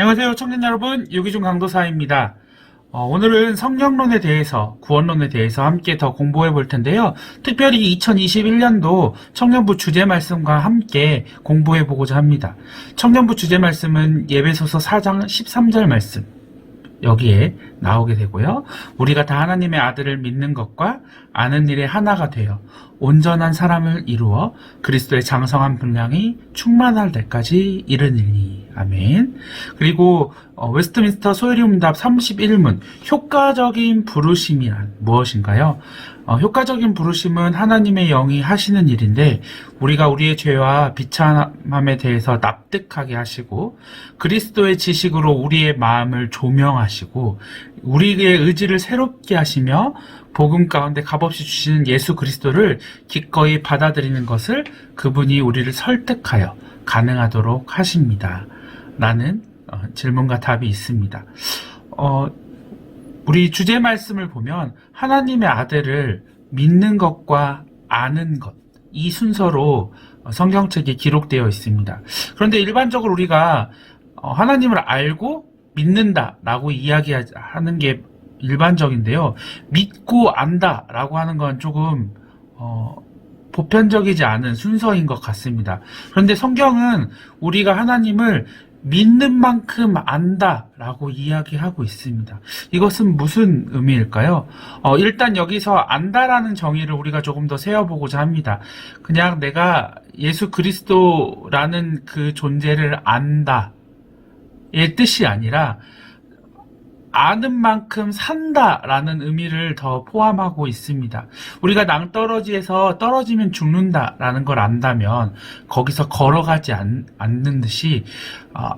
안녕하세요, 청년 여러분. 유기중 강도사입니다. 오늘은 성령론에 대해서, 구원론에 대해서 함께 더 공부해 볼 텐데요. 특별히 2021년도 청년부 주제 말씀과 함께 공부해 보고자 합니다. 청년부 주제 말씀은 예배소서 4장 13절 말씀, 여기에 나오게 되고요. 우리가 다 하나님의 아들을 믿는 것과 아는 일에 하나가 되어 온전한 사람을 이루어 그리스도의 장성한 분량이 충만할 때까지 이르니니. 아멘. 그리고 웨스트민스터 소요리문답 31문, 효과적인 부르심이란 무엇인가요? 효과적인 부르심은 하나님의 영이 하시는 일인데, 우리가 우리의 죄와 비참함에 대해서 납득하게 하시고 그리스도의 지식으로 우리의 마음을 조명하시고 우리의 의지를 새롭게 하시며 복음 가운데 값없이 주시는 예수 그리스도를 기꺼이 받아들이는 것을 그분이 우리를 설득하여 가능하도록 하십니다. 라는 질문과 답이 있습니다. 우리 주제 말씀을 보면 하나님의 아들을 믿는 것과 아는 것, 이 순서로 성경책에 기록되어 있습니다. 그런데 일반적으로 우리가 하나님을 알고 믿는다라고 이야기하는 게 일반적인데요. 믿고 안다라고 하는 건 조금 보편적이지 않은 순서인 것 같습니다. 그런데 성경은 우리가 하나님을 믿는 만큼 안다라고 이야기하고 있습니다. 이것은 무슨 의미일까요? 일단 여기서 안다라는 정의를 우리가 조금 더 세워보고자 합니다. 그냥 내가 예수 그리스도라는 그 존재를 안다의 뜻이 아니라 아는 만큼 산다라는 의미를 더 포함하고 있습니다. 우리가 낭떠러지에서 떨어지면 죽는다라는 걸 안다면 거기서 걸어가지 않는 듯이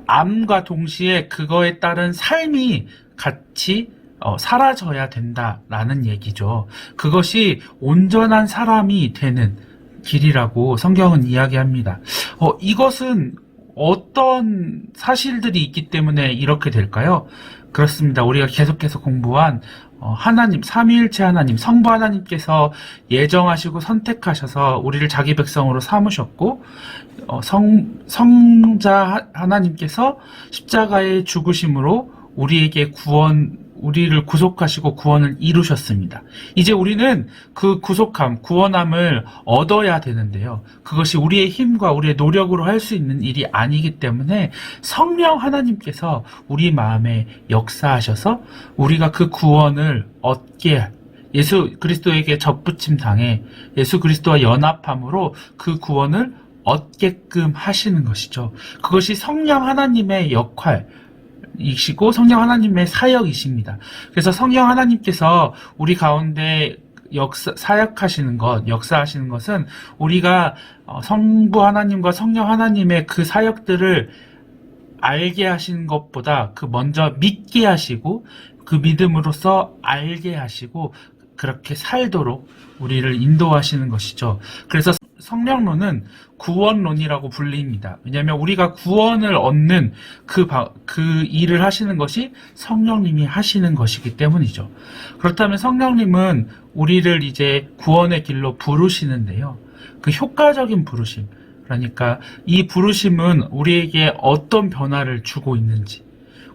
암과 동시에 그거에 따른 삶이 같이 사라져야 된다라는 얘기죠. 그것이 온전한 사람이 되는 길이라고 성경은 이야기합니다. 이것은 어떤 사실들이 있기 때문에 이렇게 될까요? 그렇습니다. 우리가 계속해서 공부한 하나님, 삼위일체 하나님, 성부 하나님께서 예정하시고 선택하셔서 우리를 자기 백성으로 삼으셨고, 성자 하나님께서 십자가의 죽으심으로 우리를 구속하시고 구원을 이루셨습니다. 이제 우리는 그 구속함, 구원함을 얻어야 되는데요. 그것이 우리의 힘과 우리의 노력으로 할 수 있는 일이 아니기 때문에 성령 하나님께서 우리 마음에 역사하셔서 우리가 그 구원을 얻게, 예수 그리스도에게 접붙임 당해 예수 그리스도와 연합함으로 그 구원을 얻게끔 하시는 것이죠. 그것이 성령 하나님의 역할, 이시고 성령 하나님의 사역이십니다. 그래서 성령 하나님께서 우리 가운데 사역하시는 것, 역사하시는 것은 우리가 성부 하나님과 성령 하나님의 그 사역들을 알게 하시는 것보다 그 먼저 믿게 하시고 그 믿음으로써 알게 하시고 그렇게 살도록 우리를 인도하시는 것이죠. 그래서 성령론은 구원론이라고 불립니다. 왜냐하면 우리가 구원을 얻는 그 일을 하시는 것이 성령님이 하시는 것이기 때문이죠. 그렇다면 성령님은 우리를 이제 구원의 길로 부르시는데요. 그 효과적인 부르심, 그러니까 이 부르심은 우리에게 어떤 변화를 주고 있는지,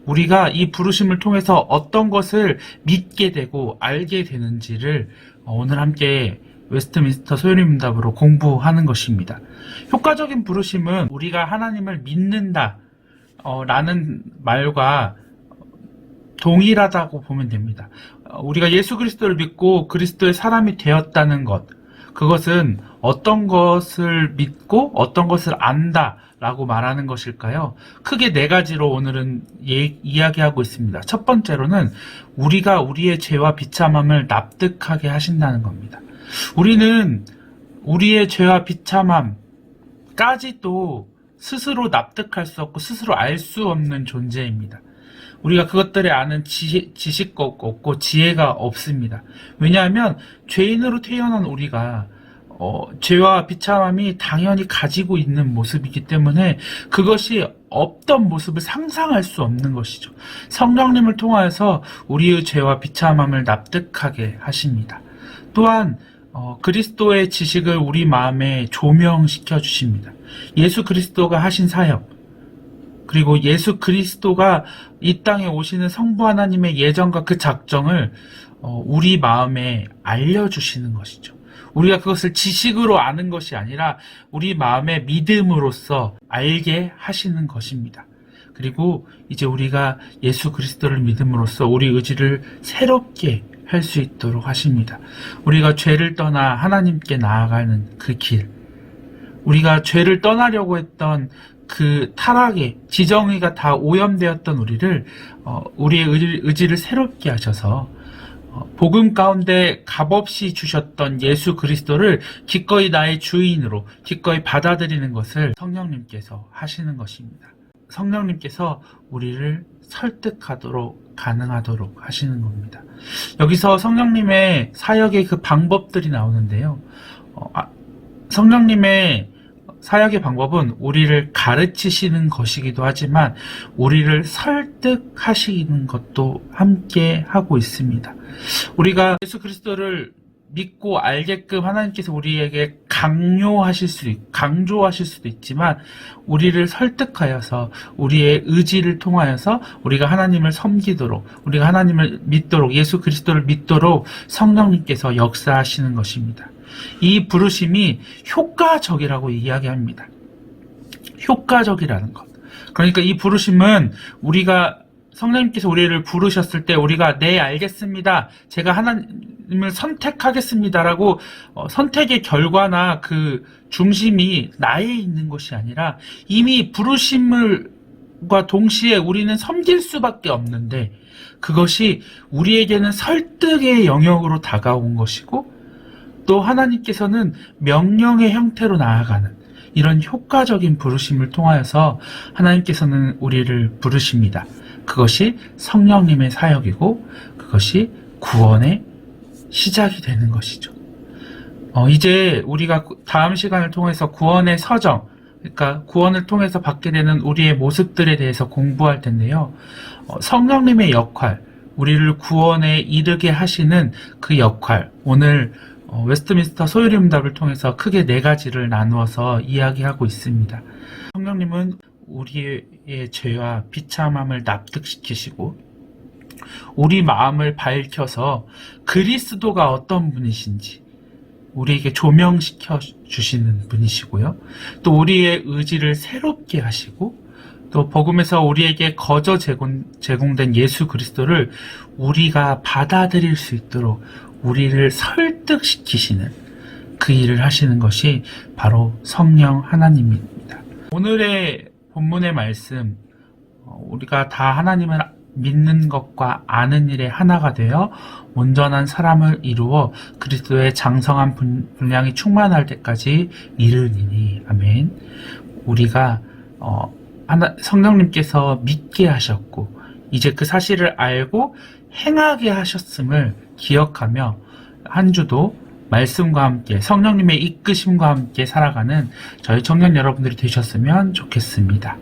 우리가 이 부르심을 통해서 어떤 것을 믿게 되고 알게 되는지를 오늘 함께 웨스트민스터 소요리문답으로 공부하는 것입니다. 효과적인 부르심은 우리가 하나님을 믿는다 라는 말과 동일하다고 보면 됩니다. 우리가 예수 그리스도를 믿고 그리스도의 사람이 되었다는 것, 그것은 어떤 것을 믿고 어떤 것을 안다 라고 말하는 것일까요? 크게 네 가지로 오늘은 이야기하고 있습니다. 첫 번째로는 우리가 우리의 죄와 비참함을 납득하게 하신다는 겁니다. 우리는 우리의 죄와 비참함까지도 스스로 납득할 수 없고 스스로 알 수 없는 존재입니다. 우리가 그것들에 아는 지식도 없고 지혜가 없습니다. 왜냐하면 죄인으로 태어난 우리가 죄와 비참함이 당연히 가지고 있는 모습이기 때문에 그것이 없던 모습을 상상할 수 없는 것이죠. 성령님을 통하여서 우리의 죄와 비참함을 납득하게 하십니다. 또한 그리스도의 지식을 우리 마음에 조명시켜 주십니다. 예수 그리스도가 하신 사역, 그리고 예수 그리스도가 이 땅에 오시는 성부 하나님의 예정과 그 작정을 우리 마음에 알려주시는 것이죠. 우리가 그것을 지식으로 아는 것이 아니라 우리 마음의 믿음으로써 알게 하시는 것입니다. 그리고 이제 우리가 예수 그리스도를 믿음으로써 우리 의지를 새롭게 할 수 있도록 하십니다. 우리가 죄를 떠나 하나님께 나아가는 그 길, 우리가 죄를 떠나려고 했던 그 타락의 지정의가 다 오염되었던 우리를 우리의 의지를 새롭게 하셔서 복음 가운데 값없이 주셨던 예수 그리스도를 기꺼이 나의 주인으로 기꺼이 받아들이는 것을 성령님께서 하시는 것입니다. 성령님께서 우리를 설득하도록 가능하도록 하시는 겁니다. 여기서 성령님의 사역의 그 방법들이 나오는데요. 성령님의 사역의 방법은 우리를 가르치시는 것이기도 하지만 우리를 설득하시는 것도 함께 하고 있습니다. 우리가 예수 그리스도를 믿고 알게끔 하나님께서 우리에게 강조하실 수도 있지만 우리를 설득하여서 우리의 의지를 통하여서 우리가 하나님을 섬기도록, 우리가 하나님을 믿도록, 예수 그리스도를 믿도록 성령님께서 역사하시는 것입니다. 이 부르심이 효과적이라고 이야기합니다. 효과적이라는 것. 그러니까 이 부르심은 우리가 성령님께서 우리를 부르셨을 때 우리가 네 알겠습니다, 제가 하나님을 선택하겠습니다라고 선택의 결과나 그 중심이 나에 있는 것이 아니라 이미 부르심과 동시에 우리는 섬길 수밖에 없는데 그것이 우리에게는 설득의 영역으로 다가온 것이고 또 하나님께서는 명령의 형태로 나아가는 이런 효과적인 부르심을 통하여서 하나님께서는 우리를 부르십니다. 그것이 성령님의 사역이고 그것이 구원의 시작이 되는 것이죠. 이제 우리가 다음 시간을 통해서 구원의 서정, 그러니까 구원을 통해서 받게 되는 우리의 모습들에 대해서 공부할 텐데요. 성령님의 역할, 우리를 구원에 이르게 하시는 그 역할, 오늘 웨스트민스터 소요리문답을 통해서 크게 네 가지를 나누어서 이야기하고 있습니다. 성령님은 우리의 죄와 비참함을 납득시키시고 우리 마음을 밝혀서 그리스도가 어떤 분이신지 우리에게 조명시켜 주시는 분이시고요. 또 우리의 의지를 새롭게 하시고 또 복음에서 우리에게 거저 제공된 예수 그리스도를 우리가 받아들일 수 있도록 우리를 설득시키시는 그 일을 하시는 것이 바로 성령 하나님입니다. 오늘의 본문의 말씀, 우리가 다 하나님을 믿는 것과 아는 일에 하나가 되어 온전한 사람을 이루어 그리스도의 장성한 분량이 충만할 때까지 이르리니. 아멘. 우리가 성령님께서 믿게 하셨고 이제 그 사실을 알고 행하게 하셨음을 기억하며 한 주도 말씀과 함께 성령님의 이끄심과 함께 살아가는 저희 청년 여러분들이 되셨으면 좋겠습니다.